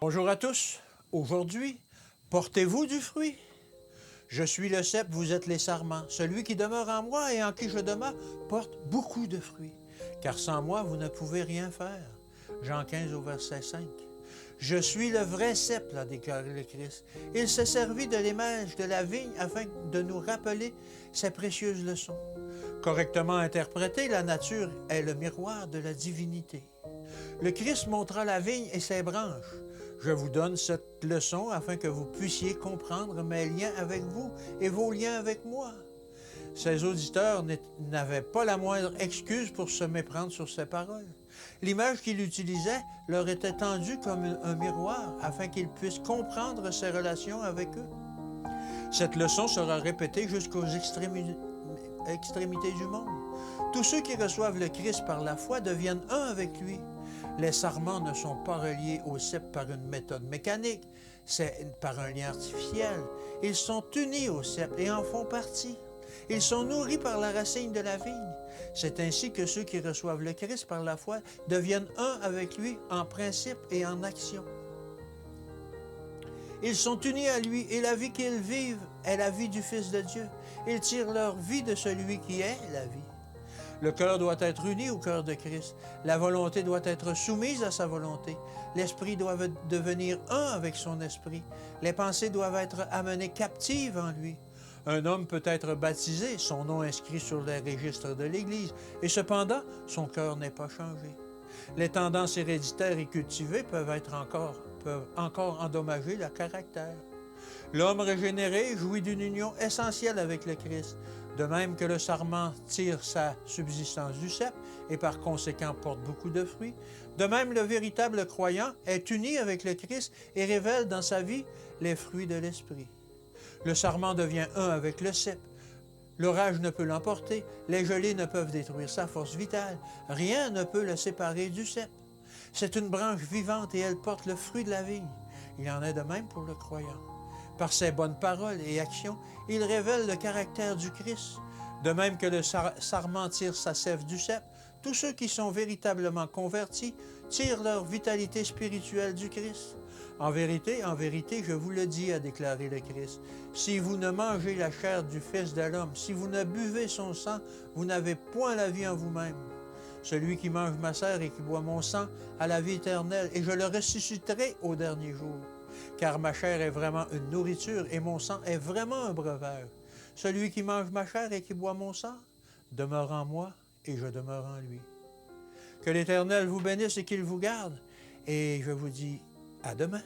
Bonjour à tous. Aujourd'hui, portez-vous du fruit? Je suis le cep, vous êtes les sarments. Celui qui demeure en moi et en qui je demeure porte beaucoup de fruits. Car sans moi, vous ne pouvez rien faire. Jean 15 au verset 5. Je suis le vrai cep, a déclaré le Christ. Il s'est servi de l'image de la vigne afin de nous rappeler ces précieuses leçons. Correctement interprétée, la nature est le miroir de la divinité. Le Christ montra la vigne et ses branches. Je vous donne cette leçon afin que vous puissiez comprendre mes liens avec vous et vos liens avec moi. Ses auditeurs n'avaient pas la moindre excuse pour se méprendre sur ses paroles. L'image qu'il utilisait leur était tendue comme un miroir afin qu'ils puissent comprendre ses relations avec eux. Cette leçon sera répétée jusqu'aux extrémités du monde. Tous ceux qui reçoivent le Christ par la foi deviennent un avec lui. Les sarments ne sont pas reliés au cep par une méthode mécanique, c'est par un lien artificiel. Ils sont unis au cep et en font partie. Ils sont nourris par la racine de la vigne. C'est ainsi que ceux qui reçoivent le Christ par la foi deviennent un avec lui en principe et en action. Ils sont unis à lui et la vie qu'ils vivent est la vie du Fils de Dieu. Ils tirent leur vie de celui qui est la vie. Le cœur doit être uni au cœur de Christ. La volonté doit être soumise à sa volonté. L'esprit doit devenir un avec son esprit. Les pensées doivent être amenées captives en lui. Un homme peut être baptisé, son nom inscrit sur les registres de l'Église, et cependant, son cœur n'est pas changé. Les tendances héréditaires et cultivées peuvent encore endommager le caractère. L'homme régénéré jouit d'une union essentielle avec le Christ, de même que le sarment tire sa subsistance du cep et par conséquent porte beaucoup de fruits. De même, le véritable croyant est uni avec le Christ et révèle dans sa vie les fruits de l'Esprit. Le sarment devient un avec le cep. L'orage ne peut l'emporter, les gelées ne peuvent détruire sa force vitale, rien ne peut le séparer du cep. C'est une branche vivante et elle porte le fruit de la vigne. Il en est de même pour le croyant. Par ses bonnes paroles et actions, il révèle le caractère du Christ. De même que le sarment tire sa sève du cep, tous ceux qui sont véritablement convertis tirent leur vitalité spirituelle du Christ. En vérité, je vous le dis, a déclaré le Christ, si vous ne mangez la chair du Fils de l'homme, si vous ne buvez son sang, vous n'avez point la vie en vous-même. Celui qui mange ma chair et qui boit mon sang a la vie éternelle, et je le ressusciterai au dernier jour. Car ma chair est vraiment une nourriture et mon sang est vraiment un breuvage. Celui qui mange ma chair et qui boit mon sang demeure en moi et je demeure en lui. Que l'Éternel vous bénisse et qu'il vous garde. Et je vous dis à demain.